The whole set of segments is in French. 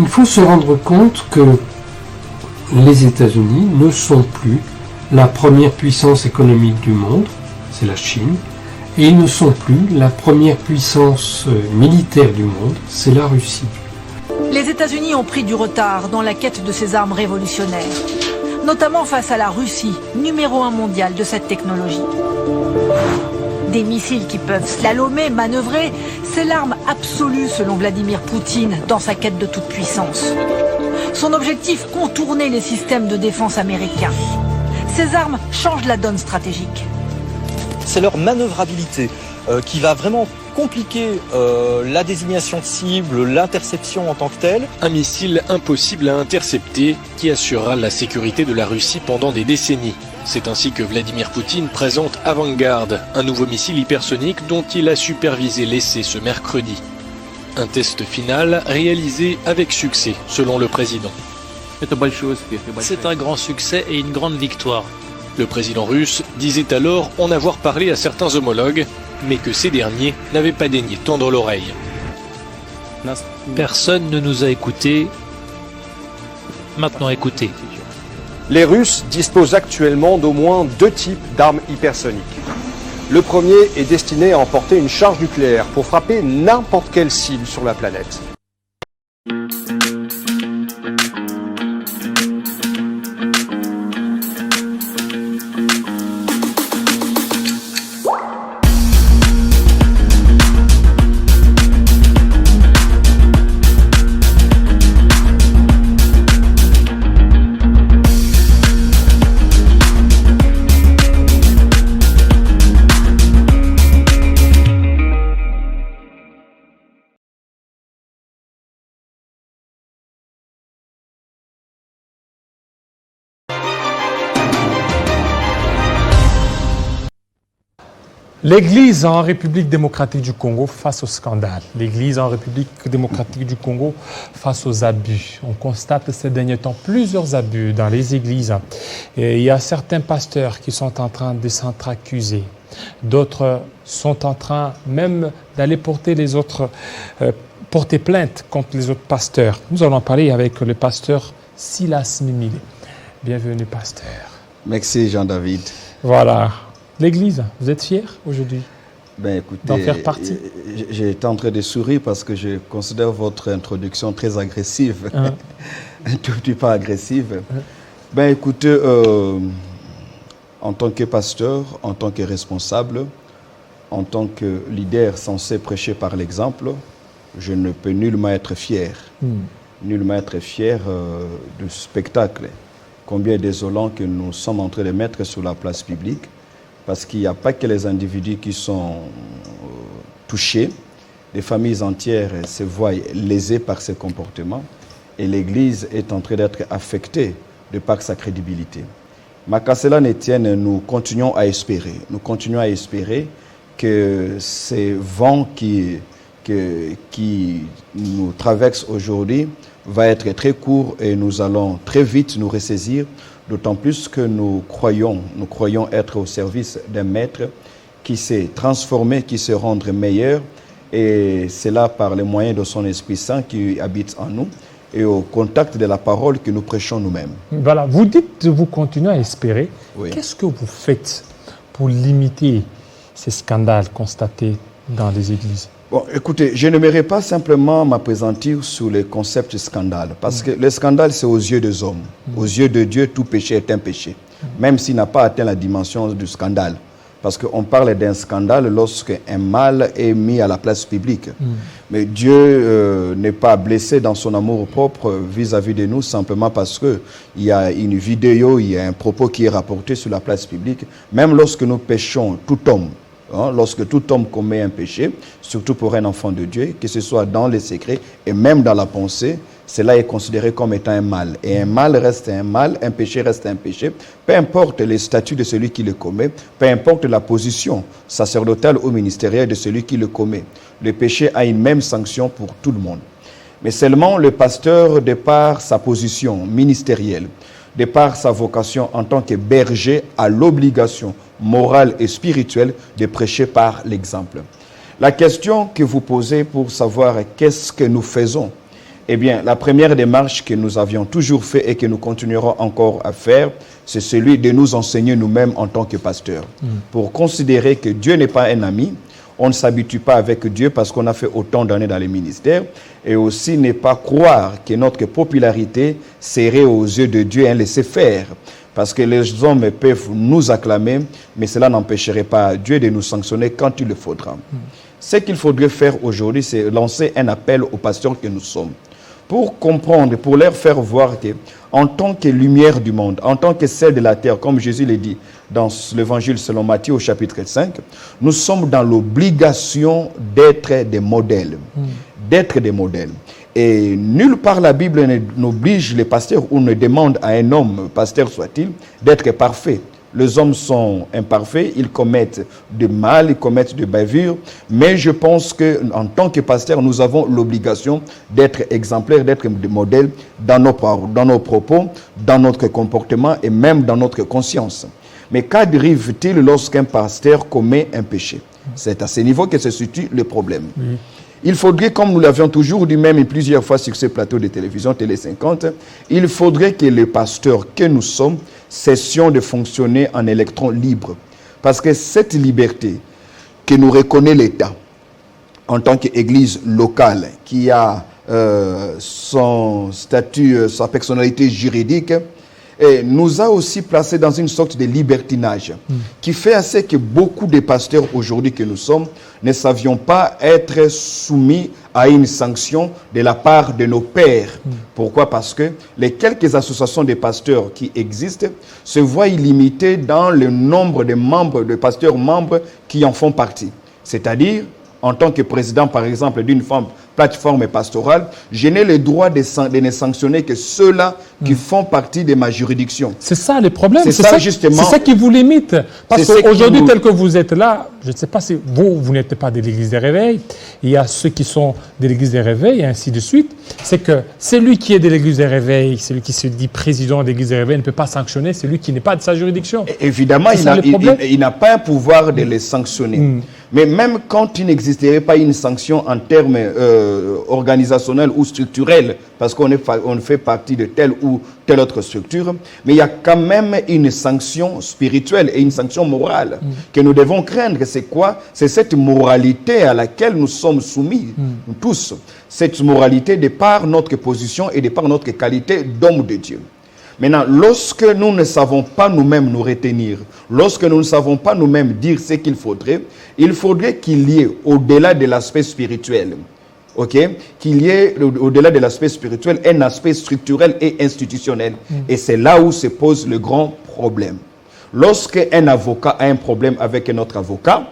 Il faut se rendre compte que les États-Unis ne sont plus la première puissance économique du monde, c'est la Chine, et ils ne sont plus la première puissance militaire du monde, c'est la Russie. Les États-Unis ont pris du retard dans la quête de ces armes révolutionnaires, notamment face à la Russie, numéro 1 mondial de cette technologie. Des missiles qui peuvent slalomer, manœuvrer, c'est l'arme absolue selon Vladimir Poutine dans sa quête de toute puissance. Son objectif, contourner les systèmes de défense américains. Ces armes changent la donne stratégique. C'est leur manœuvrabilité qui va vraiment compliquer la désignation de cible, l'interception en tant que telle. Un missile impossible à intercepter qui assurera la sécurité de la Russie pendant des décennies. C'est ainsi que Vladimir Poutine présente Avangard, un nouveau missile hypersonique dont il a supervisé l'essai ce mercredi. Un test final réalisé avec succès, selon le président. C'est un grand succès et une grande victoire. Le président russe disait alors en avoir parlé à certains homologues, mais que ces derniers n'avaient pas daigné tendre l'oreille. Personne ne nous a écoutés. Maintenant écoutez. Les Russes disposent actuellement d'au moins 2 types d'armes hypersoniques. Le premier est destiné à emporter une charge nucléaire pour frapper n'importe quelle cible sur la planète. L'Église en République démocratique du Congo face au scandale. L'Église en République démocratique du Congo face aux abus. On constate ces derniers temps plusieurs abus dans les églises. Et il y a certains pasteurs qui sont en train de s'être accusés. D'autres sont en train même d'aller porter porter plainte contre les autres pasteurs. Nous allons parler avec le pasteur Silas Mimile. Bienvenue, pasteur. Merci, Jean-David. Voilà. L'Église, vous êtes fier aujourd'hui écoutez, d'en faire partie? J'étais en train de sourire parce que je considère votre introduction très agressive, un tout petit peu agressive. Écoutez, en tant que pasteur, en tant que responsable, en tant que leader censé prêcher par l'exemple, je ne peux nullement être fier. Nullement être fier du spectacle. Combien désolant que nous sommes en train de mettre sur la place publique. Parce qu'il n'y a pas que les individus qui sont touchés, des familles entières se voient lésées par ces comportements et l'Église est en train d'être affectée de par sa crédibilité. Mais qu'à cela ne tienne, nous continuons à espérer. Nous continuons à espérer que ces vents qui nous traversent aujourd'hui vont être très courts et nous allons très vite nous ressaisir. D'autant plus que nous croyons être au service d'un maître qui s'est transformé, qui se rend meilleur, et c'est là par les moyens de son Esprit Saint qui habite en nous et au contact de la parole que nous prêchons nous-mêmes. Voilà, vous dites que vous continuez à espérer. Oui. Qu'est-ce que vous faites pour limiter ces scandales constatés dans les églises? Bon, écoutez, je n'aimerais pas simplement m'appesantir sur les concepts de scandale, parce que le scandale, c'est aux yeux des hommes. Aux yeux de Dieu, tout péché est un péché, même s'il n'a pas atteint la dimension du scandale. Parce qu'on parle d'un scandale lorsque un mal est mis à la place publique. Mais Dieu n'est pas blessé dans son amour propre vis-à-vis de nous, simplement parce qu'il y a une vidéo, il y a un propos qui est rapporté sur la place publique. Même lorsque nous péchons, tout homme, lorsque tout homme commet un péché, surtout pour un enfant de Dieu, que ce soit dans les secrets et même dans la pensée, cela est considéré comme étant un mal. Et un mal reste un mal, un péché reste un péché, peu importe les statuts de celui qui le commet, peu importe la position sacerdotale ou ministérielle de celui qui le commet. Le péché a une même sanction pour tout le monde. Mais seulement le pasteur, de par sa position ministérielle, de par sa vocation en tant que berger, a l'obligation morale et spirituelle de prêcher par l'exemple. La question que vous posez pour savoir qu'est-ce que nous faisons Eh bien, la première démarche que nous avions toujours fait et que nous continuerons encore à faire, c'est celui de nous enseigner nous-mêmes en tant que pasteurs. Pour considérer que Dieu n'est pas un ami, on ne s'habitue pas avec Dieu parce qu'on a fait autant d'années dans les ministères, et aussi ne pas croire que notre popularité serait aux yeux de Dieu un laisser-faire. Parce que les hommes peuvent nous acclamer, mais cela n'empêcherait pas Dieu de nous sanctionner quand il le faudra. Ce qu'il faudrait faire aujourd'hui, c'est lancer un appel aux pasteurs que nous sommes, pour comprendre, pour leur faire voir que, en tant que lumière du monde, en tant que sel de la terre, comme Jésus l'a dit dans l'évangile selon Matthieu au chapitre 5, nous sommes dans l'obligation d'être des modèles. D'être des modèles. Et nulle part la Bible n'oblige les pasteurs ou ne demande à un homme, pasteur soit-il, d'être parfait. Les hommes sont imparfaits, ils commettent du mal, ils commettent de bavures, mais je pense qu'en tant que pasteur, nous avons l'obligation d'être exemplaires, d'être des modèles dans nos propos, dans notre comportement et même dans notre conscience. Mais qu'arrive-t-il lorsqu'un pasteur commet un péché? C'est à ce niveau que se situe le problème. Il faudrait, comme nous l'avions toujours dit même plusieurs fois sur ce plateau de télévision Télé 50, il faudrait que les pasteurs que nous sommes cessions de fonctionner en électrons libres. Parce que cette liberté que nous reconnaît l'État en tant qu'église locale qui a son statut, sa personnalité juridique, et nous a aussi placés dans une sorte de libertinage qui fait à ce que beaucoup de pasteurs aujourd'hui que nous sommes ne savions pas être soumis à une sanction de la part de nos pères. Pourquoi? Parce que les quelques associations de pasteurs qui existent se voient limitées dans le nombre de membres, de pasteurs membres qui en font partie. C'est-à-dire, en tant que président, par exemple, d'une plateforme pastorale, je n'ai le droit de ne sanctionner que ceux-là qui font partie de ma juridiction. C'est ça le problème. C'est ça, justement. C'est ça qui vous limite. Parce qu'aujourd'hui, tel que vous êtes là, je ne sais pas si vous n'êtes pas de l'Église des Réveils. Il y a ceux qui sont de l'Église des Réveils et ainsi de suite. C'est que celui qui est de l'Église des Réveils, celui qui se dit président de l'Église des Réveils, ne peut pas sanctionner celui qui n'est pas de sa juridiction. Évidemment, il n'a pas un pouvoir de les sanctionner. Mais même quand il n'existerait pas une sanction en termes organisationnels ou structurels, parce qu'on fait partie de telle ou telle autre structure, mais il y a quand même une sanction spirituelle et une sanction morale que nous devons craindre. C'est quoi? C'est cette moralité à laquelle nous sommes soumis, nous tous. Cette moralité de par notre position et de par notre qualité d'homme de Dieu. Maintenant, lorsque nous ne savons pas nous-mêmes nous retenir, lorsque nous ne savons pas nous-mêmes dire ce qu'il faudrait qu'il y ait au-delà de l'aspect spirituel, qu'il y ait au-delà de l'aspect spirituel un aspect structurel et institutionnel. Et c'est là où se pose le grand problème. Lorsqu'un avocat a un problème avec un autre avocat,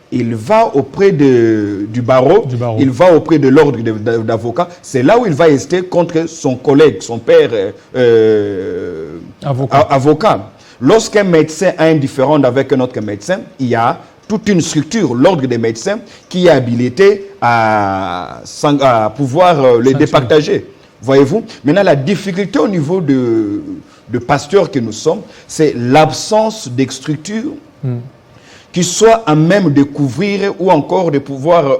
il va auprès du barreau, il va auprès de l'ordre d'avocat. C'est là où il va rester contre son collègue, son père avocat. Lorsqu'un médecin a un différend avec un autre médecin, il y a toute une structure, l'ordre des médecins, qui est habilité à pouvoir les départager. Voyez-vous? Maintenant, la difficulté au niveau de pasteurs que nous sommes, c'est l'absence de structure qui soit à même de couvrir ou encore de pouvoir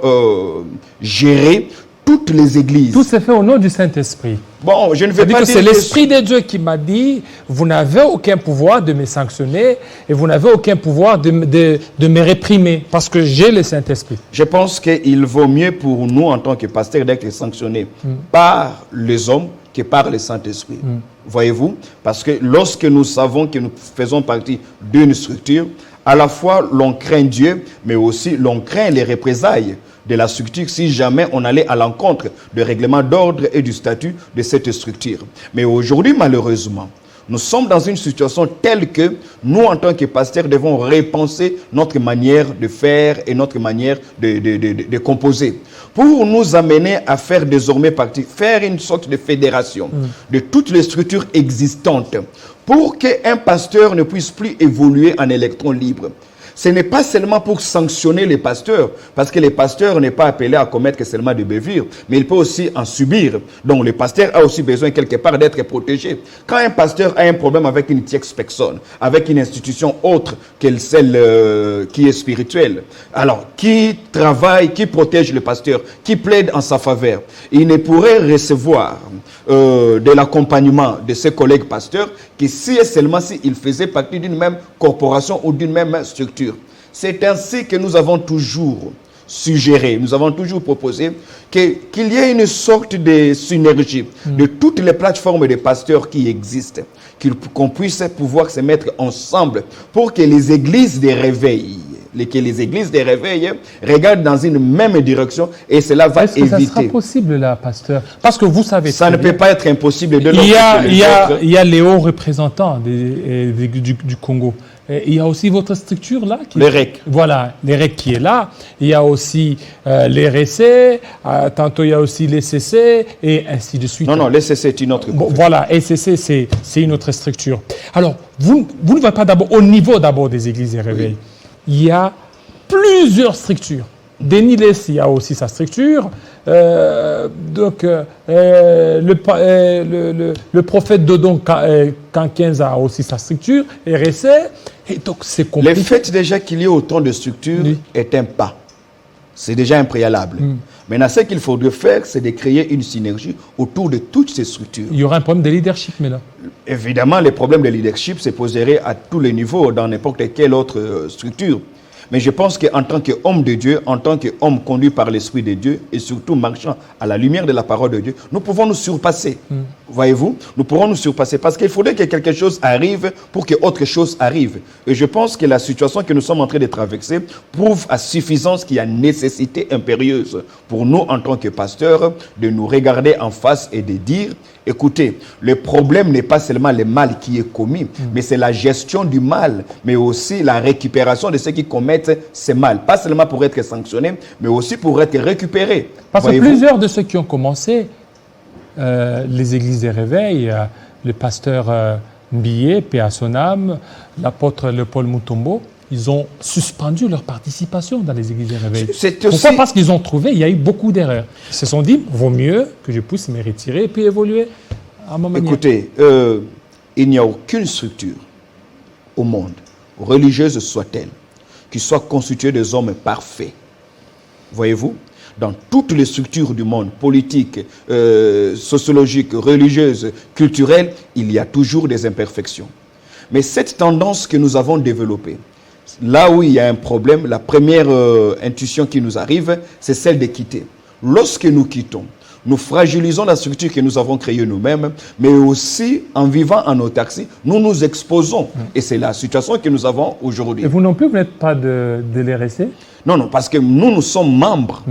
gérer toutes les églises. Tout se fait au nom du Saint-Esprit. Bon, je ne vais pas dire que c'est l'Esprit de Dieu qui m'a dit, vous n'avez aucun pouvoir de me sanctionner et vous n'avez aucun pouvoir de me réprimer parce que j'ai le Saint-Esprit. Je pense qu'il vaut mieux pour nous en tant que pasteurs d'être sanctionnés par les hommes que par le Saint-Esprit. Voyez-vous? Parce que lorsque nous savons que nous faisons partie d'une structure, à la fois l'on craint Dieu, mais aussi l'on craint les représailles de la structure si jamais on allait à l'encontre du règlement d'ordre et du statut de cette structure. Mais aujourd'hui, malheureusement, nous sommes dans une situation telle que nous, en tant que pasteurs, devons repenser notre manière de faire et notre manière de composer pour nous amener à faire désormais partie, faire une sorte de fédération de toutes les structures existantes pour qu'un pasteur ne puisse plus évoluer en électron libre. Ce n'est pas seulement pour sanctionner les pasteurs, parce que les pasteurs n'est pas appelé à commettre seulement des bavures, mais il peut aussi en subir. Donc le pasteur a aussi besoin quelque part d'être protégé. Quand un pasteur a un problème avec une tierce personne, avec une institution autre que celle qui est spirituelle, alors qui travaille, qui protège le pasteur, qui plaide en sa faveur, il ne pourrait recevoir de l'accompagnement de ses collègues pasteurs que si et seulement s'il faisait partie d'une même corporation ou d'une même structure. C'est ainsi que nous avons toujours suggéré, nous avons toujours proposé qu'il y ait une sorte de synergie de toutes les plateformes de pasteurs qui existent, qu'on puisse pouvoir se mettre ensemble pour que les églises de réveil, regardent dans une même direction et cela va éviter. Est-ce que ça sera possible là, pasteur? Parce que vous savez... Ça ne peut pas être impossible de il y a les hauts représentants du Congo. Et il y a aussi votre structure là. Les REC. Voilà, les REC qui est là. Il y a aussi les REC, tantôt il y a aussi les CC et ainsi de suite. Non, les CC c'est une autre. Bon, voilà, et CC c'est une autre structure. Alors, vous ne voyez pas d'abord au niveau des églises et réveils. Oui. Il y a plusieurs structures. Déniles, il y a aussi sa structure. Le prophète Dodon Kankenza a aussi sa structure. RSC. Et donc, c'est compliqué. Le fait déjà qu'il y ait autant de structures est un pas. C'est déjà un préalable. Maintenant, ce qu'il faudrait faire, c'est de créer une synergie autour de toutes ces structures. Il y aura un problème de leadership, mais là. Évidemment, les problèmes de leadership se poseraient à tous les niveaux, dans n'importe quelle autre structure. Mais je pense qu'en tant qu'homme de Dieu, en tant qu'homme conduit par l'Esprit de Dieu, et surtout marchant à la lumière de la parole de Dieu, nous pouvons nous surpasser. Voyez-vous? Nous pourrons nous surpasser parce qu'il faudrait que quelque chose arrive pour que autre chose arrive. Et je pense que la situation que nous sommes en train de traverser prouve à suffisance qu'il y a nécessité impérieuse pour nous, en tant que pasteurs, de nous regarder en face et de dire, écoutez, le problème n'est pas seulement le mal qui est commis, mais c'est la gestion du mal, mais aussi la récupération de ceux qui commettent ce mal. Pas seulement pour être sanctionnés, mais aussi pour être récupérés. Parce que plusieurs de ceux qui ont commencé les églises des réveils, le pasteur Mbié, paix à son âme, l'apôtre Léopold Mutombo, ils ont suspendu leur participation dans les églises des réveils. Pourquoi? Parce qu'ils ont trouvé il y a eu beaucoup d'erreurs. Ils se sont dit, vaut mieux que je puisse me retirer et puis évoluer à ma manière. Écoutez, il n'y a aucune structure au monde, religieuse soit-elle, qui soit constituée des hommes parfaits. Voyez-vous? Dans toutes les structures du monde, politiques, sociologiques, religieuses, culturelles, il y a toujours des imperfections. Mais cette tendance que nous avons développée, là où il y a un problème, la première intuition qui nous arrive, c'est celle de quitter. Lorsque nous quittons, nous fragilisons la structure que nous avons créée nous-mêmes, mais aussi, en vivant en autarcie, nous nous exposons. Et c'est la situation que nous avons aujourd'hui. Et vous non plus, vous n'êtes pas de l'RSC? Non, parce que nous sommes membres.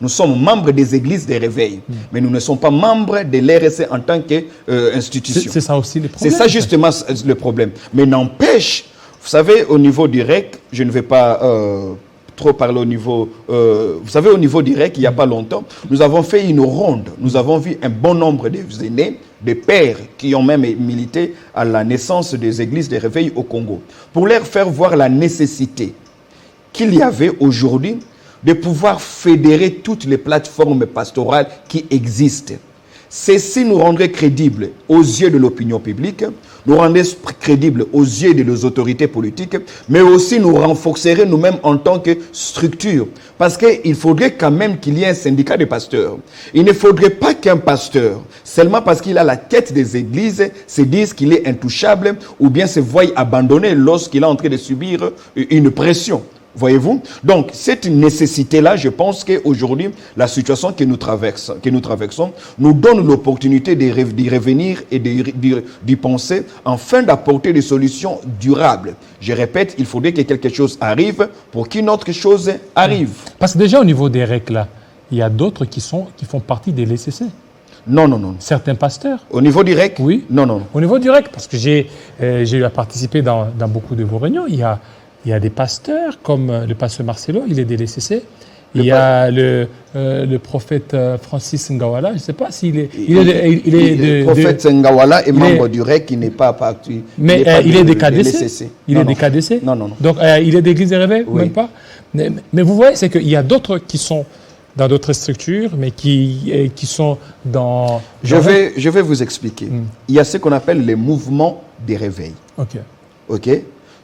Nous sommes membres des églises des réveils, mais nous ne sommes pas membres de l'RSC en tant qu'institution. C'est ça aussi le problème. C'est ça justement le problème. Mais n'empêche, vous savez, au niveau du REC, je ne vais pas trop parler au niveau... vous savez, au niveau du REC, il n'y a pas longtemps, nous avons fait une ronde. Nous avons vu un bon nombre d'aînés, des pères qui ont même milité à la naissance des églises des réveils au Congo, pour leur faire voir la nécessité qu'il y avait aujourd'hui de pouvoir fédérer toutes les plateformes pastorales qui existent. Ceci nous rendrait crédibles aux yeux de l'opinion publique, nous rendrait crédibles aux yeux de nos autorités politiques, mais aussi nous renforcerait nous-mêmes en tant que structure. Parce qu'il faudrait quand même qu'il y ait un syndicat de pasteurs. Il ne faudrait pas qu'un pasteur, seulement parce qu'il a la tête des églises, se dise qu'il est intouchable ou bien se voie abandonné lorsqu'il est en train de subir une pression. Voyez-vous? Donc, cette nécessité-là, je pense qu'aujourd'hui, la situation que nous traversons nous donne l'opportunité d'y revenir et d'y penser afin d'apporter des solutions durables. Je répète, il faudrait que quelque chose arrive pour qu'une autre chose arrive. Parce que déjà, au niveau des REC, là, il y a d'autres qui font partie des LCC. Non. Certains pasteurs. Au niveau du REC? Oui. Non. Au niveau du REC, parce que j'ai eu à participer dans beaucoup de vos réunions, il y a des pasteurs, comme le pasteur Marcelo, il est des LCC. Il y a le prophète Francis Ngawala, je ne sais pas s'il est... Le prophète Ngawala est membre du REC, qui n'est pas parti. Mais il est des KDC. Il est des KDC. Non. Donc il est d'église des réveils, oui. même pas. Mais vous voyez, c'est qu'il y a d'autres qui sont dans d'autres structures, mais qui sont dans... Je vais vous expliquer. Il y a ce qu'on appelle les mouvements des réveils. OK.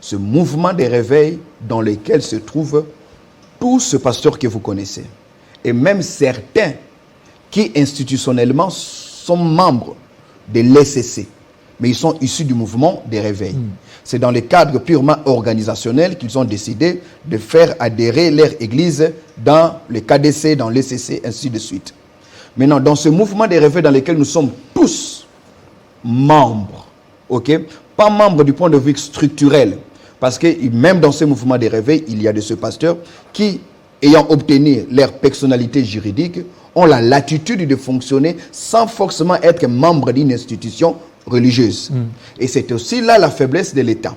Ce mouvement des réveils dans lequel se trouve tout ce pasteur que vous connaissez. Et même certains qui institutionnellement sont membres de l'ECC. Mais ils sont issus du mouvement des réveils. C'est dans le cadre purement organisationnel qu'ils ont décidé de faire adhérer leur église dans le KDC, dans l'ECC, ainsi de suite. Maintenant, dans ce mouvement des réveils dans lequel nous sommes tous membres, ok, pas membres du point de vue structurel, parce que même dans ce mouvement des réveils, il y a de ce pasteur qui, ayant obtenu leur personnalité juridique, ont la latitude de fonctionner sans forcément être membre d'une institution religieuse. Et c'est aussi là la faiblesse de l'État.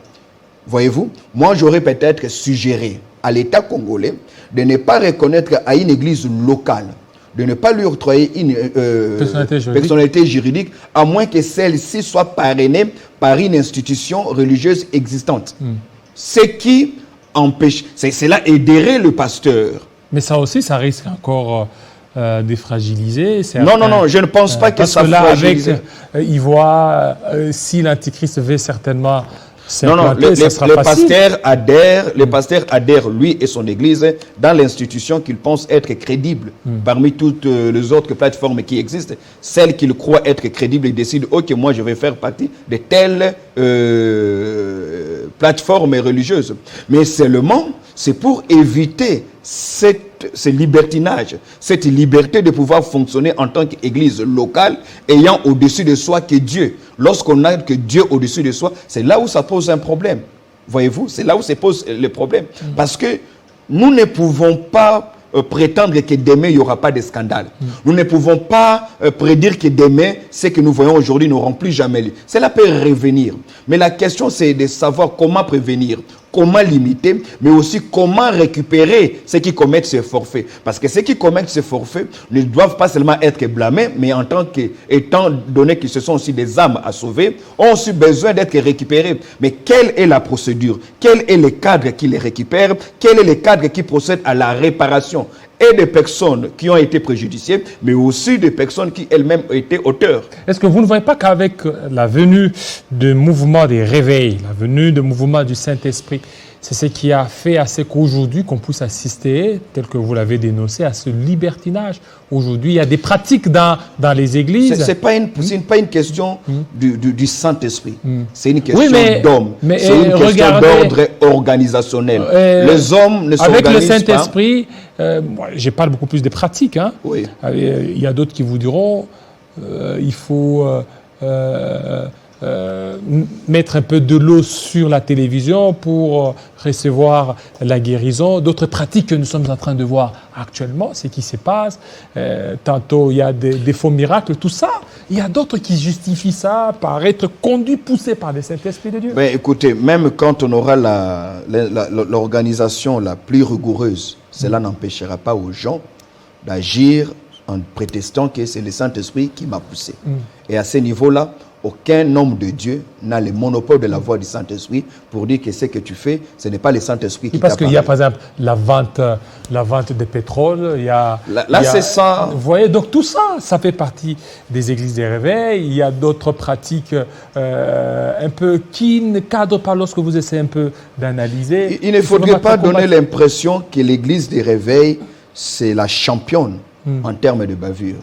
Voyez-vous, moi j'aurais peut-être suggéré à l'État congolais de ne pas reconnaître à une église locale, de ne pas lui octroyer une personnalité juridique, à moins que celle-ci soit parrainée par une institution religieuse existante. Ce qui empêche, cela aiderait le pasteur. Mais ça aussi, ça risque encore de fragiliser. Non, je ne pense pas que ça fragilise. Il voit, si l'Antichrist veut certainement s'implanter, les pasteurs adhèrent, lui et son église, dans l'institution qu'ils pensent être crédible. Parmi toutes les autres plateformes qui existent, celles qu'ils croient être crédibles, ils décident, ok, moi je vais faire partie de telle plateforme religieuse. Mais seulement, c'est pour éviter ce libertinage, cette liberté de pouvoir fonctionner en tant qu'église locale, ayant au-dessus de soi que Dieu. Lorsqu'on a que Dieu au-dessus de soi, c'est là où ça pose un problème. Voyez-vous, c'est là où se pose le problème. Parce que nous ne pouvons pas prétendre que demain, il n'y aura pas de scandale. Nous ne pouvons pas prédire que demain, ce que nous voyons aujourd'hui n'auront plus jamais lieu. Cela peut revenir. Mais la question, c'est de savoir comment prévenir, comment limiter, mais aussi comment récupérer ceux qui commettent ces forfaits. Parce que ceux qui commettent ces forfaits ne doivent pas seulement être blâmés, mais en tant étant donné que ce sont aussi des âmes à sauver, ont aussi besoin d'être récupérés. Mais quelle est la procédure? Quel est le cadre qui les récupère? Quel est le cadre qui procède à la réparation? Et des personnes qui ont été préjudiciées, mais aussi des personnes qui elles-mêmes ont été auteurs. Est-ce que vous ne voyez pas qu'avec la venue du mouvement des réveils, la venue du mouvement du Saint-Esprit, c'est ce qui a fait à ce qu'aujourd'hui, qu'on puisse assister, tel que vous l'avez dénoncé, à ce libertinage. Aujourd'hui, il y a des pratiques dans les églises. Ce n'est pas une question du Saint-Esprit. C'est une question d'homme. C'est une question d'ordre organisationnel. Les hommes ne s'organisent pas. Avec le Saint-Esprit, je parle beaucoup plus des pratiques. Hein. Oui. Il y a d'autres qui vous diront il faut... mettre un peu de l'eau sur la télévision pour recevoir la guérison. D'autres pratiques que nous sommes en train de voir actuellement, c'est ce qui se passe. Tantôt, il y a des faux miracles, tout ça. Il y a d'autres qui justifient ça par être conduits, poussés par le Saint-Esprit de Dieu. Mais écoutez, même quand on aura l'organisation la plus rigoureuse, cela n'empêchera pas aux gens d'agir en prétextant que c'est le Saint-Esprit qui m'a poussé. Et à ce niveau-là, aucun homme de Dieu n'a le monopole de la voix du Saint-Esprit pour dire que ce que tu fais, ce n'est pas le Saint-Esprit qui t'a parlé. Parce qu'il y a par exemple la vente de pétrole, il y a... Là c'est ça. Vous voyez, donc tout ça, ça fait partie des églises des réveils. Il y a d'autres pratiques un peu qui ne cadrent pas lorsque vous essayez un peu d'analyser. Il ne faudrait pas donner l'impression que l'église des réveils, c'est la championne en termes de bavure.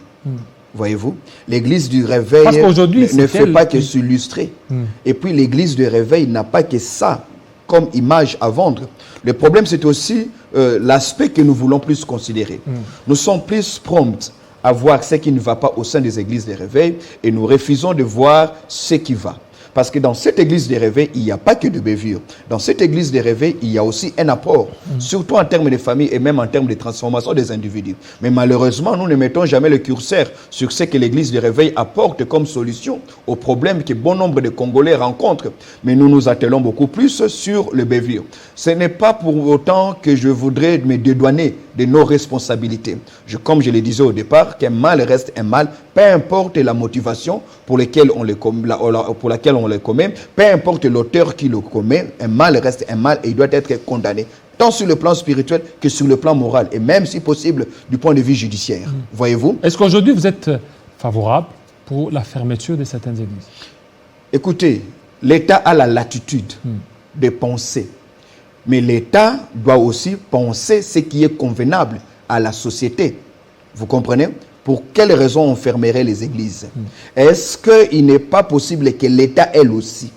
Voyez-vous, l'église du réveil ne fait pas que s'illustrer. Et puis l'église du réveil n'a pas que ça comme image à vendre. Le problème, c'est aussi l'aspect que nous voulons plus considérer. Nous sommes plus prompts à voir ce qui ne va pas au sein des églises des réveils et nous refusons de voir ce qui va. Parce que dans cette église des réveils, il n'y a pas que de bévure. Dans cette église des réveils, il y a aussi un apport, surtout en termes de famille et même en termes de transformation des individus. Mais malheureusement, nous ne mettons jamais le curseur sur ce que l'église des réveils apporte comme solution aux problèmes que bon nombre de Congolais rencontrent. Mais nous nous attelons beaucoup plus sur le bévure. Ce n'est pas pour autant que je voudrais me dédouaner de nos responsabilités. Comme je le disais au départ, qu'un mal reste un mal, peu importe la motivation pour laquelle on le commet, peu importe l'auteur qui le commet, un mal reste un mal et il doit être condamné, tant sur le plan spirituel que sur le plan moral, et même si possible du point de vue judiciaire. Voyez-vous? Est-ce qu'aujourd'hui vous êtes favorable pour la fermeture de certaines églises? Écoutez, l'État a la latitude de penser. Mais l'État doit aussi penser ce qui est convenable à la société. Vous comprenez? Pour quelles raisons on fermerait les églises? Est-ce qu'il n'est pas possible que l'État, elle aussi,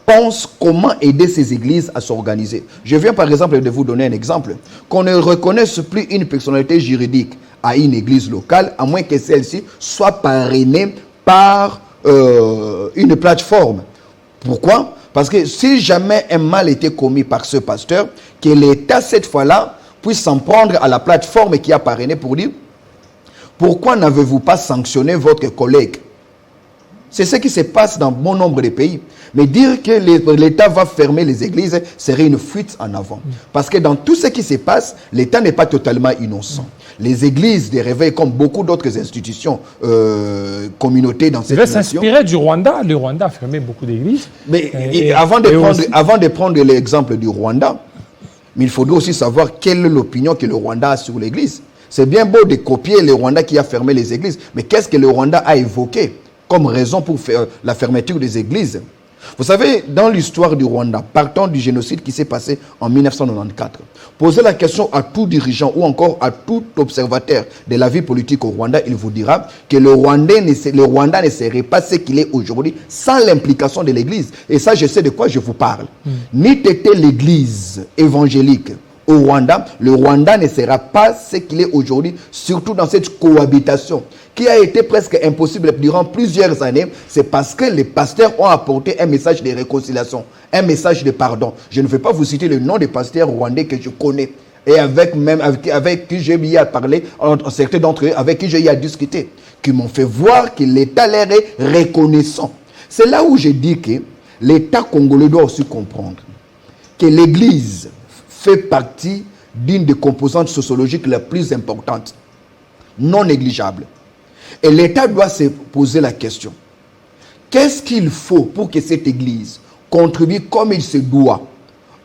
pense comment aider ces églises à s'organiser? Je viens par exemple de vous donner un exemple. Qu'on ne reconnaisse plus une personnalité juridique à une église locale, à moins que celle-ci soit parrainée par une plateforme. Pourquoi? Parce que si jamais un mal était commis par ce pasteur, que l'État, cette fois-là, puisse s'en prendre à la plateforme qui a parrainé pour dire « Pourquoi n'avez-vous pas sanctionné votre collègue ?» C'est ce qui se passe dans bon nombre de pays. Mais dire que l'État va fermer les églises serait une fuite en avant. Parce que dans tout ce qui se passe, l'État n'est pas totalement innocent. Les églises des réveils, comme beaucoup d'autres institutions, communautés dans cette nation... s'inspirer du Rwanda. Le Rwanda a fermé beaucoup d'églises. Mais avant de prendre l'exemple du Rwanda, il faudrait aussi savoir quelle est l'opinion que le Rwanda a sur l'église. C'est bien beau de copier le Rwanda qui a fermé les églises, mais qu'est-ce que le Rwanda a évoqué comme raison pour faire la fermeture des églises? Vous savez, dans l'histoire du Rwanda, partant du génocide qui s'est passé en 1994, posez la question à tout dirigeant ou encore à tout observateur de la vie politique au Rwanda, il vous dira que le Rwanda ne serait pas ce qu'il est aujourd'hui sans l'implication de l'Église. Et ça, je sais de quoi je vous parle. N'eût été l'Église évangélique au Rwanda, le Rwanda ne sera pas ce qu'il est aujourd'hui, surtout dans cette cohabitation qui a été presque impossible durant plusieurs années. C'est parce que les pasteurs ont apporté un message de réconciliation, un message de pardon. Je ne vais pas vous citer le nom des pasteurs rwandais que je connais et avec qui j'ai eu à parler, certains d'entre eux avec qui j'ai eu à discuter, qui m'ont fait voir que l'État leur est reconnaissant. C'est là où je dis que l'État congolais doit aussi comprendre que l'Église fait partie d'une des composantes sociologiques les plus importantes, non négligeables. Et l'État doit se poser la question. Qu'est-ce qu'il faut pour que cette Église contribue comme il se doit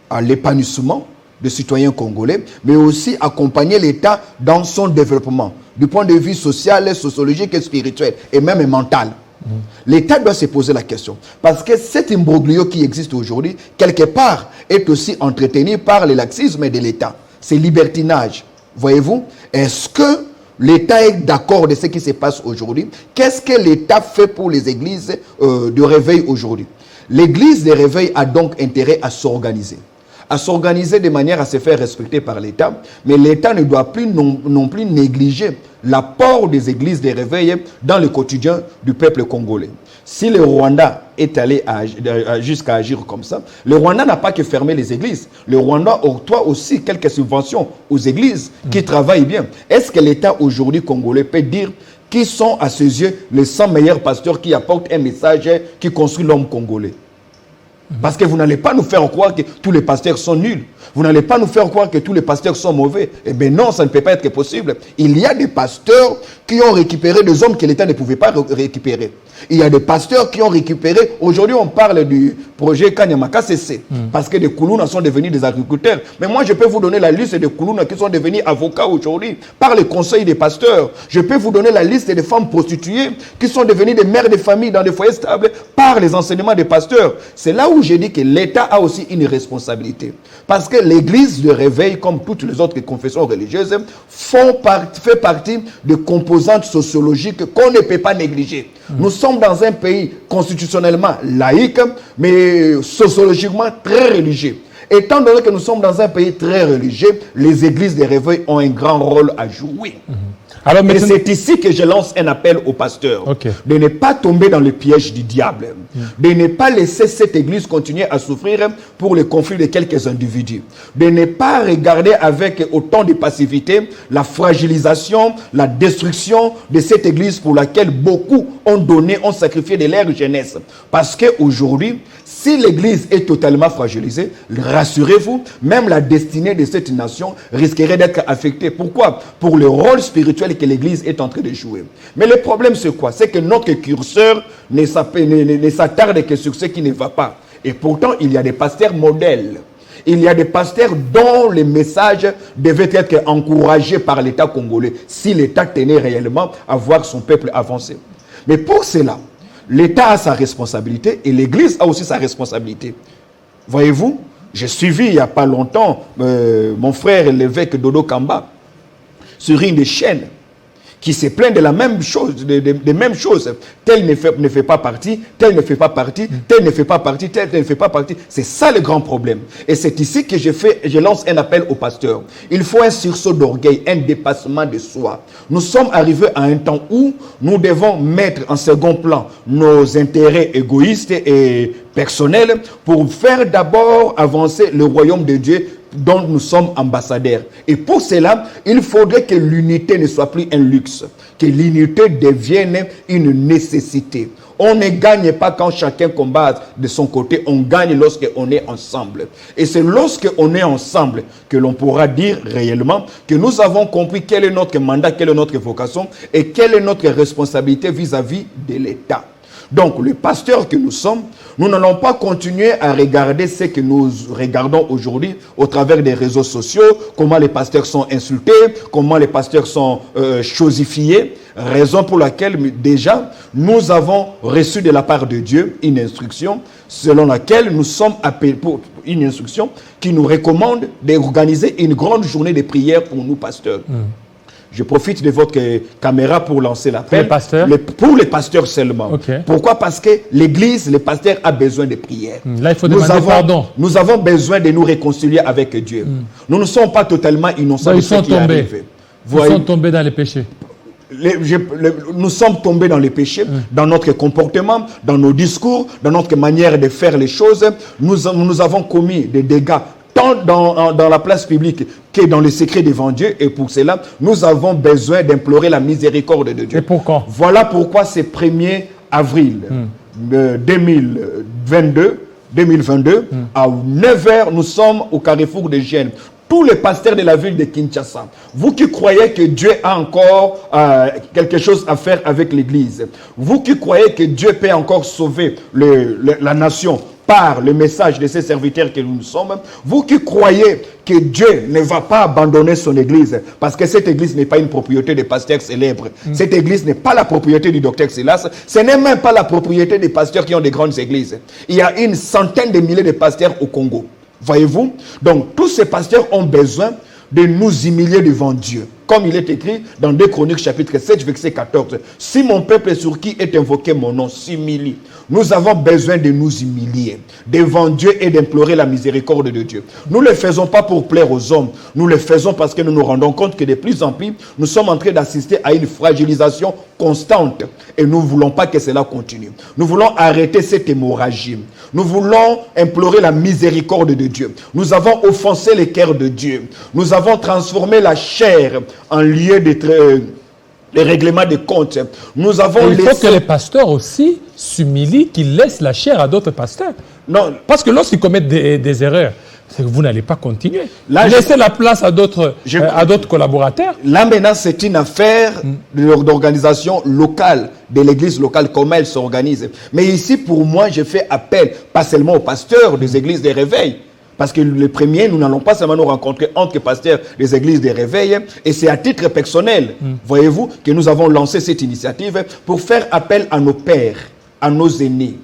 à l'épanouissement des citoyens congolais, mais aussi accompagner l'État dans son développement, du point de vue social, sociologique et spirituel, et même mental? L'État doit se poser la question. Parce que cet imbroglio qui existe aujourd'hui, quelque part, est aussi entretenu par le laxisme de l'État. C'est libertinage. Voyez-vous? Est-ce que l'État est d'accord de ce qui se passe aujourd'hui? Qu'est-ce que l'État fait pour les églises de réveil aujourd'hui? L'église de réveil a donc intérêt à s'organiser de manière à se faire respecter par l'État, mais l'État ne doit plus non plus négliger l'apport des églises de réveil dans le quotidien du peuple congolais. Si le Rwanda est allé jusqu'à agir comme ça, le Rwanda n'a pas que fermé les églises. Le Rwanda octroie aussi quelques subventions aux églises qui travaillent bien. Est-ce que l'État aujourd'hui congolais peut dire qui sont à ses yeux les 100 meilleurs pasteurs qui apportent un message qui construit l'homme congolais? Parce que vous n'allez pas nous faire croire que tous les pasteurs sont nuls. Vous n'allez pas nous faire croire que tous les pasteurs sont mauvais. Eh bien non, ça ne peut pas être possible. Il y a des pasteurs qui ont récupéré des hommes que l'État ne pouvait pas récupérer. Il y a des pasteurs qui ont récupéré... Aujourd'hui, on parle du projet Kanyamaka CC. Parce que des Koulouna sont devenus des agriculteurs. Mais moi, je peux vous donner la liste des Koulouna qui sont devenus avocats aujourd'hui par le conseil des pasteurs. Je peux vous donner la liste des femmes prostituées qui sont devenues des mères de famille dans des foyers stables par les enseignements des pasteurs. C'est là où j'ai dit que l'État a aussi une responsabilité. Parce que l'église de réveil, comme toutes les autres confessions religieuses, fait partie de composantes sociologiques qu'on ne peut pas négliger. Nous sommes dans un pays constitutionnellement laïque, mais sociologiquement très religieux. Étant donné que nous sommes dans un pays très religieux, les églises de réveil ont un grand rôle à jouer. Alors, et c'est ici que je lance un appel aux pasteurs de ne pas tomber dans le piège du diable, de ne pas laisser cette église continuer à souffrir pour le conflit de quelques individus, de ne pas regarder avec autant de passivité la fragilisation, la destruction de cette église pour laquelle beaucoup ont donné, ont sacrifié de leur jeunesse. Parce qu'aujourd'hui, si l'église est totalement fragilisée, rassurez-vous, même la destinée de cette nation risquerait d'être affectée. Pourquoi? Pour le rôle spirituel que l'église est en train de jouer. Mais le problème, c'est quoi? C'est que notre curseur ne s'attarde que sur ce qui ne va pas. Et pourtant, il y a des pasteurs modèles. Il y a des pasteurs dont les messages devaient être encouragés par l'État congolais, si l'État tenait réellement à voir son peuple avancer. Mais pour cela, l'État a sa responsabilité et l'Église a aussi sa responsabilité. Voyez-vous, j'ai suivi il n'y a pas longtemps mon frère l'évêque Dodo Kamba sur une des chaînes qui se plaint de la même chose, des mêmes choses. Tel ne fait pas partie, tel ne fait pas partie, tel ne fait pas partie, tel ne fait pas partie. C'est ça le grand problème. Et c'est ici que je lance un appel aux pasteurs. Il faut un sursaut d'orgueil, un dépassement de soi. Nous sommes arrivés à un temps où nous devons mettre en second plan nos intérêts égoïstes et personnels pour faire d'abord avancer le royaume de Dieu dont nous sommes ambassadeurs. Et pour cela, il faudrait que l'unité ne soit plus un luxe, que l'unité devienne une nécessité. On ne gagne pas quand chacun combat de son côté, on gagne lorsqu'on est ensemble. Et c'est lorsqu'on est ensemble que l'on pourra dire réellement que nous avons compris quel est notre mandat, quelle est notre vocation et quelle est notre responsabilité vis-à-vis de l'État. Donc, le pasteur que nous sommes, nous n'allons pas continuer à regarder ce que nous regardons aujourd'hui au travers des réseaux sociaux, comment les pasteurs sont insultés, comment les pasteurs sont chosifiés, raison pour laquelle déjà nous avons reçu de la part de Dieu une instruction selon laquelle nous sommes appelés pour une instruction qui nous recommande d'organiser une grande journée de prière pour nous pasteurs. Je profite de votre caméra pour lancer l'appel. Pour les pasteurs seulement. Pourquoi? Parce que l'Église, le pasteur a besoin de prière. Là, il faut demander pardon. Nous avons besoin de nous réconcilier avec Dieu. Nous ne sommes pas totalement innocents de ce qui arrive. Ils sont tombés dans les péchés. Nous sommes tombés dans les péchés, dans notre comportement, dans nos discours, dans notre manière de faire les choses. Nous avons commis des dégâts tant dans la place publique que dans le secret devant Dieu. Et pour cela, nous avons besoin d'implorer la miséricorde de Dieu. Et pourquoi? Voilà pourquoi ce 1er avril 2022, à 9h, nous sommes au carrefour de Gênes. Tous les pasteurs de la ville de Kinshasa, vous qui croyez que Dieu a encore quelque chose à faire avec l'Église, vous qui croyez que Dieu peut encore sauver la nation par le message de ces serviteurs que nous sommes, vous qui croyez que Dieu ne va pas abandonner son Église, parce que cette Église n'est pas une propriété des pasteurs célèbres, cette Église n'est pas la propriété du docteur Silas, ce n'est même pas la propriété des pasteurs qui ont des grandes églises. Il y a une centaine de milliers de pasteurs au Congo. Voyez-vous? Donc, tous ces pasteurs ont besoin de nous humilier devant Dieu. Comme il est écrit dans 2 Chroniques chapitre 7, verset 14. Si mon peuple sur qui est invoqué mon nom s'humilie, nous avons besoin de nous humilier devant Dieu et d'implorer la miséricorde de Dieu. Nous ne le faisons pas pour plaire aux hommes. Nous le faisons parce que nous nous rendons compte que de plus en plus, nous sommes en train d'assister à une fragilisation constante. Et nous ne voulons pas que cela continue. Nous voulons arrêter cette hémorragie. Nous voulons implorer la miséricorde de Dieu. Nous avons offensé le cœur de Dieu. Nous avons transformé la chair en lieu de règlement de comptes. Nous avons il faut que les pasteurs aussi s'humilient, qu'ils laissent la chair à d'autres pasteurs. Non. Parce que lorsqu'ils commettent des erreurs, c'est que vous n'allez pas continuer. Là, laissez la place à d'autres collaborateurs. Là maintenant, c'est une affaire d'organisation locale, de l'église locale, comment elle s'organise. Mais ici, pour moi, je fais appel, pas seulement aux pasteurs des églises de réveil, parce que les premiers, nous n'allons pas seulement nous rencontrer entre pasteurs des églises de réveil, et c'est à titre personnel, voyez-vous, que nous avons lancé cette initiative pour faire appel à nos pères, à nos aînés,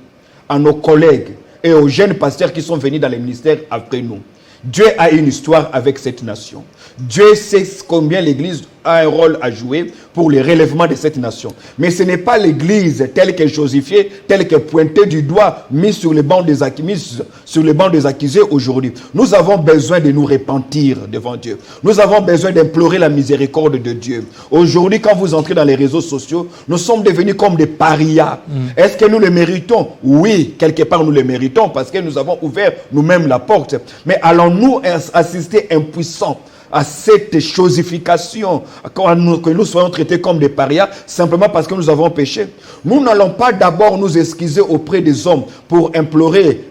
à nos collègues et aux jeunes pasteurs qui sont venus dans les ministères après nous. Dieu a une histoire avec cette nation. Dieu sait combien l'Église a un rôle à jouer pour le relèvement de cette nation. Mais ce n'est pas l'Église telle qu'elle est chosifiée, telle qu'elle est pointée du doigt, mise sur les bancs des accusés aujourd'hui. Nous avons besoin de nous repentir devant Dieu. Nous avons besoin d'implorer la miséricorde de Dieu. Aujourd'hui, quand vous entrez dans les réseaux sociaux, nous sommes devenus comme des parias. Est-ce que nous le méritons? Oui, quelque part nous le méritons parce que nous avons ouvert nous-mêmes la porte. Mais allons-nous assister impuissants à cette chosification, que nous soyons traités comme des parias simplement parce que nous avons péché? Nous n'allons pas d'abord nous excuser auprès des hommes pour implorer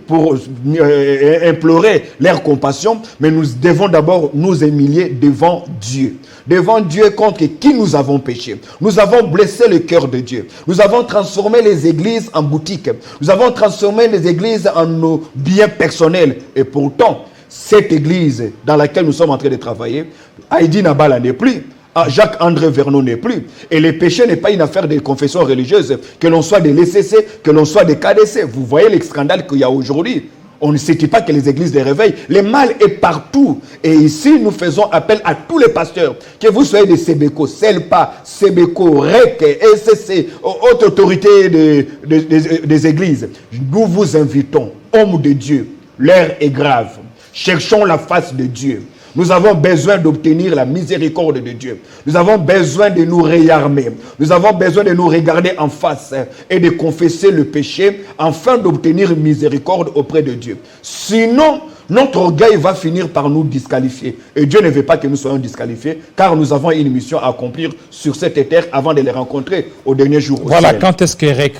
leur compassion, mais nous devons d'abord nous humilier devant Dieu. Devant Dieu contre qui nous avons péché. Nous avons blessé le cœur de Dieu. Nous avons transformé les églises en boutiques. Nous avons transformé les églises en nos biens personnels. Et pourtant, cette église dans laquelle nous sommes en train de travailler, Heidi Nabala n'est plus, Jacques-André Vernon n'est plus. Et le péché n'est pas une affaire de confession religieuse, que l'on soit des LCC, que l'on soit des KDC. Vous voyez le scandale qu'il y a aujourd'hui. On ne sait pas que les églises les réveillent. Le mal est partout. Et ici, nous faisons appel à tous les pasteurs, que vous soyez des CBECO, CELPA, CBECO, REC, SCC, haute autorité des églises. Nous vous invitons, hommes de Dieu, l'heure est grave. Cherchons la face de Dieu. Nous avons besoin d'obtenir la miséricorde de Dieu. Nous avons besoin de nous réarmer. Nous avons besoin de nous regarder en face et de confesser le péché afin d'obtenir miséricorde auprès de Dieu. Sinon, notre orgueil va finir par nous disqualifier. Et Dieu ne veut pas que nous soyons disqualifiés, car nous avons une mission à accomplir sur cette terre avant de les rencontrer au dernier jour. Voilà, quand est-ce qu'Eric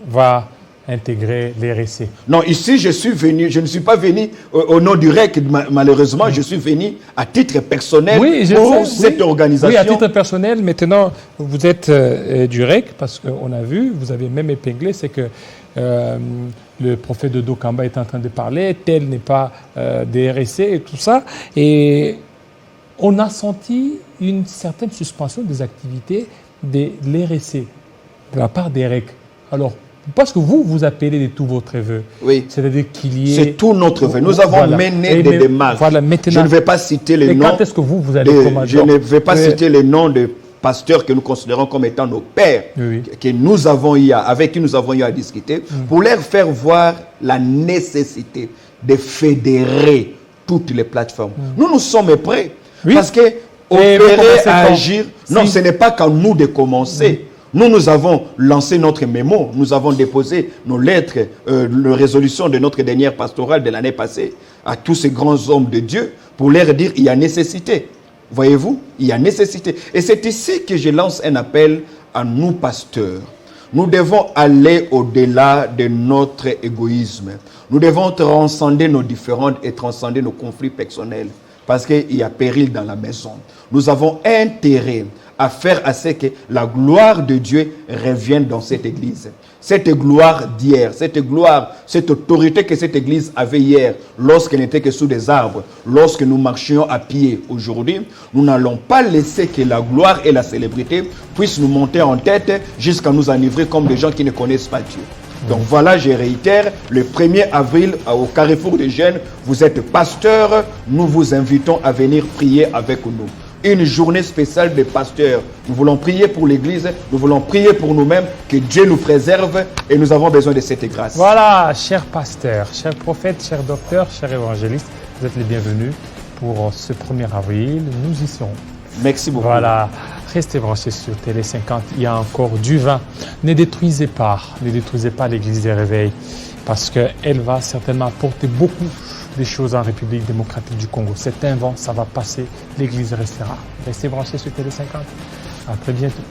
va intégrer les RC? Non, ici, je ne suis pas venu au nom du REC, malheureusement, je suis venu à titre personnel pour cette organisation. Oui, à titre personnel. Maintenant, vous êtes du REC, parce qu'on a vu, vous avez même épinglé, c'est que le prophète de Dokamba est en train de parler, tel n'est pas des RC et tout ça. Et on a senti une certaine suspension des activités de l'RC, de la part des REC. Alors, parce que vous appelez de tous votre vœu. Oui. C'est-à-dire qu'il y ait... C'est tout notre vœu. Nous avons mené des démarches. Voilà, maintenant... Je ne vais pas citer les noms... quand est-ce que vous allez commander? Je ne vais pas citer les noms de pasteurs que nous considérons comme étant nos pères, que nous avons avec qui nous avons eu à discuter, pour leur faire voir la nécessité de fédérer toutes les plateformes. Nous sommes prêts. Parce que opérer, agir... Non, ce n'est pas qu'à nous de commencer. Nous avons lancé notre mémo, nous avons déposé nos lettres, les résolutions de notre dernière pastorale de l'année passée à tous ces grands hommes de Dieu pour leur dire il y a nécessité. Voyez-vous, il y a nécessité. Et c'est ici que je lance un appel à nous pasteurs. Nous devons aller au-delà de notre égoïsme. Nous devons transcender nos différends et transcender nos conflits personnels parce qu'il y a péril dans la maison. Nous avons intérêt à faire à ce que la gloire de Dieu revienne dans cette église. Cette gloire d'hier, cette gloire, cette autorité que cette église avait hier, lorsqu'elle n'était que sous des arbres, lorsque nous marchions à pied aujourd'hui, nous n'allons pas laisser que la gloire et la célébrité puissent nous monter en tête jusqu'à nous enivrer comme des gens qui ne connaissent pas Dieu. Donc voilà, je réitère, le 1er avril au Carrefour des Jeunes, vous êtes pasteurs, nous vous invitons à venir prier avec nous. Une journée spéciale des pasteurs. Nous voulons prier pour l'Église, nous voulons prier pour nous-mêmes, que Dieu nous préserve et nous avons besoin de cette grâce. Voilà, chers pasteurs, chers prophètes, chers docteurs, chers évangélistes, vous êtes les bienvenus pour ce 1er avril. Nous y serons. Merci beaucoup. Voilà, restez branchés sur Télé 50, il y a encore du vin. Ne détruisez pas l'Église des Réveils parce qu'elle va certainement apporter beaucoup des choses en République démocratique du Congo. C'est un vent, ça va passer, l'Église restera. Restez branchés sur Télé 50. À très bientôt.